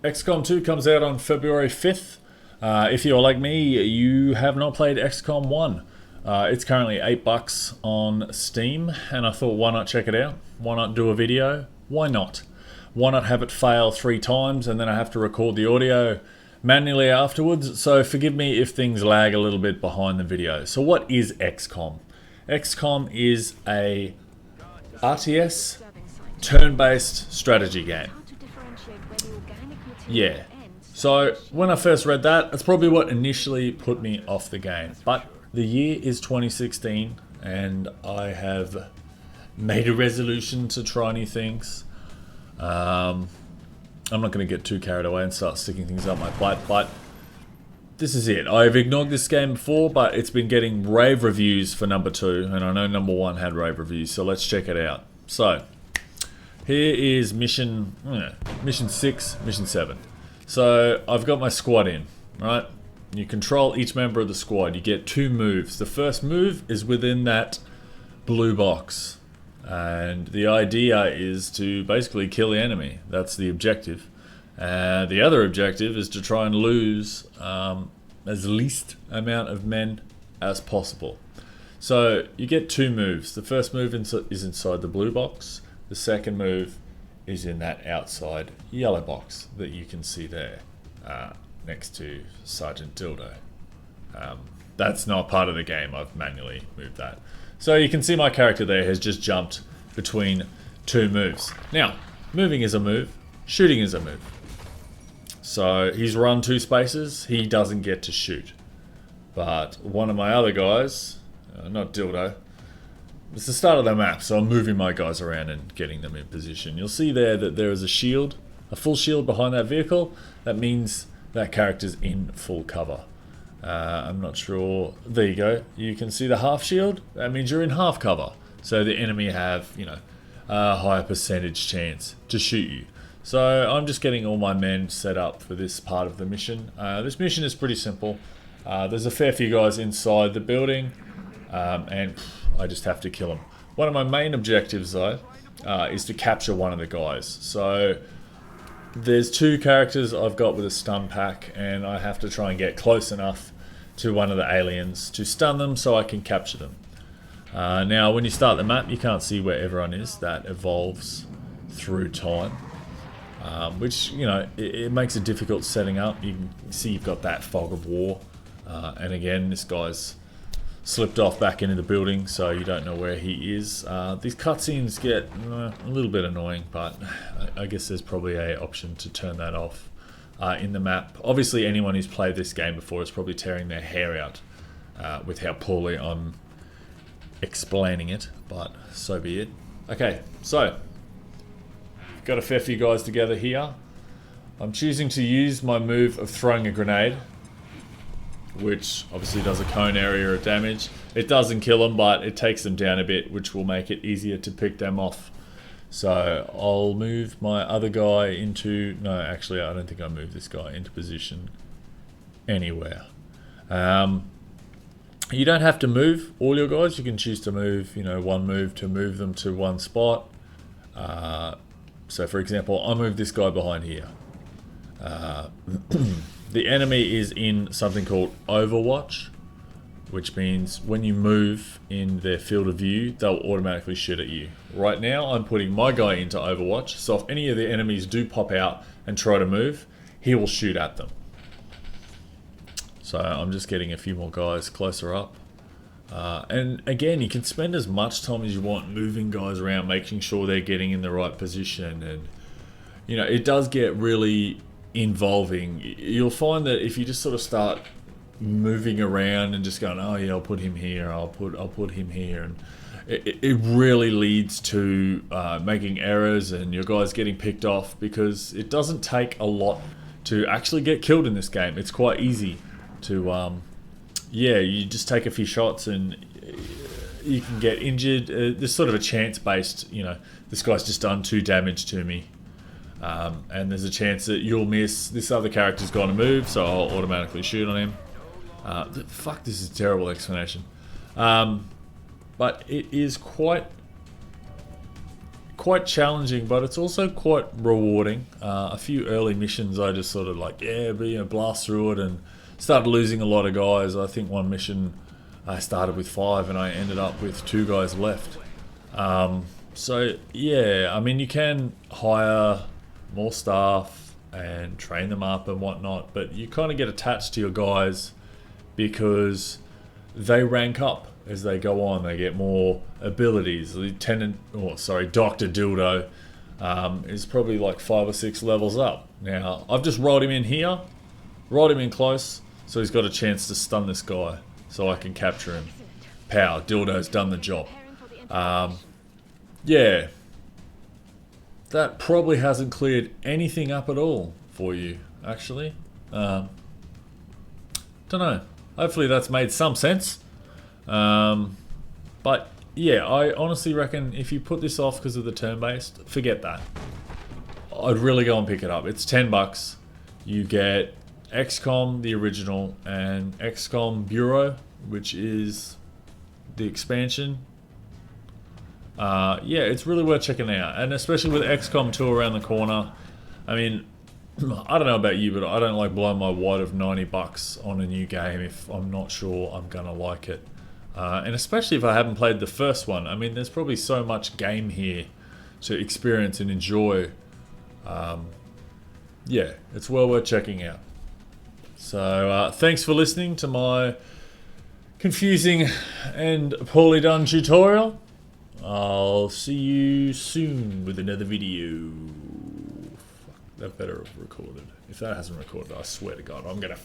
XCOM 2 comes out on February 5th. If you're like me, you have not played XCOM 1. It's currently $8 on Steam, and I thought, why not check it out? Why not do a video? Why not? Why not have it fail 3 times and then I have to record the audio manually afterwards? So forgive me if things lag a little bit behind the video. So what is XCOM? XCOM is a RTS turn-based strategy game. Yeah. So when I first read that, that's probably what initially put me off the game. But the year is 2016 and I have made a resolution to try new things. I'm not going to get too carried away and start sticking things up my plate, but this is it. I've ignored this game before, but it's been getting rave reviews for number 2, and I know number 1 had rave reviews, so let's check it out. So, here is mission 6, mission 7. So, I've got my squad in, right? You control each member of the squad. You get 2 moves. The first move is within that blue box. And the idea is to basically kill the enemy. That's the objective. The other objective is to try and lose as least amount of men as possible. So you get 2 moves. The first move is inside the blue box. The second move is in that outside yellow box that you can see there next to Sergeant Dildo. That's not part of the game. I've manually moved that. So you can see my character there has just jumped between 2 moves. Now, moving is a move, shooting is a move. So he's run 2 spaces, he doesn't get to shoot. But one of my other guys, not Dildo, it's the start of the map, so I'm moving my guys around and getting them in position. You'll see there that there is a shield, a full shield behind that vehicle. That means that character's in full cover. I'm not sure. There you go. You can see the half shield. That means you're in half cover. So the enemy have, a higher percentage chance to shoot you. So I'm just getting all my men set up for this part of the mission. This mission is pretty simple. There's a fair few guys inside the building, and I just have to kill them. One of my main objectives, though, is to capture one of the guys. So there's 2 characters I've got with a stun pack, and I have to try and get close enough to one of the aliens to stun them so I can capture them. Now, when you start the map, you can't see where everyone is. That evolves through time, which, it makes it difficult setting up. You can see you've got that fog of war, and again, this guy's slipped off back into the building, so you don't know where he is. These cutscenes get a little bit annoying, but I guess there's probably an option to turn that off in the map. Obviously, anyone who's played this game before is probably tearing their hair out with how poorly I'm explaining it, but so be it. Okay, so got a fair few guys together here. I'm choosing to use my move of throwing a grenade, which obviously does a cone area of damage. It doesn't kill them, but it takes them down a bit, which will make it easier to pick them off. So I'll move my other guy into... No, actually, I don't think I move this guy into position anywhere. You don't have to move all your guys. You can choose to move, 1 move to move them to one spot. So, for example, I move this guy behind here. The enemy is in something called Overwatch, which means when you move in their field of view, they'll automatically shoot at you. Right now, I'm putting my guy into Overwatch, so if any of the enemies do pop out and try to move, he will shoot at them. So I'm just getting a few more guys closer up. And again, you can spend as much time as you want moving guys around, making sure they're getting in the right position. And, it does get really involving. You'll find that if you just sort of start moving around and just going, oh yeah, I'll put him here, I'll put him here, and it really leads to making errors and your guys getting picked off, because it doesn't take a lot to actually get killed in this game. It's quite easy to you just take a few shots and you can get injured. There's sort of a chance based, this guy's just done 2 damage to me. And there's a chance that you'll miss. This other character's gone to move, so I'll automatically shoot on him. Fuck, this is a terrible explanation. But it is quite quite challenging, but it's also quite rewarding. A few early missions I just sort of like, blast through it and started losing a lot of guys. I think one mission I started with 5 and I ended up with 2 guys left. So yeah, I mean, you can hire more staff and train them up and whatnot, but you kind of get attached to your guys because they rank up as they go on. They get more abilities. Dr. Dildo is probably like 5 or 6 levels up. Now, I've just rolled him in here, rolled him in close, so he's got a chance to stun this guy, so I can capture him. Pow, Dildo's done the job. Yeah. That probably hasn't cleared anything up at all for you, actually. Don't know. Hopefully that's made some sense. But yeah, I honestly reckon if you put this off because of the turn-based, forget that. I'd really go and pick it up. It's $10. You get Xcom, the original, and Xcom Bureau, which is the expansion. Yeah, it's really worth checking out, and especially with Xcom 2 around the corner. I mean, I don't know about you, but I don't like blowing my wad of $90 on a new game if I'm not sure I'm gonna like it. And especially if I haven't played the first one. I mean, there's probably so much game here to experience and enjoy. Yeah, it's well worth checking out. So, thanks for listening to my confusing and poorly done tutorial. I'll see you soon with another video. Fuck, that better have recorded. If that hasn't recorded, I swear to God, I'm gonna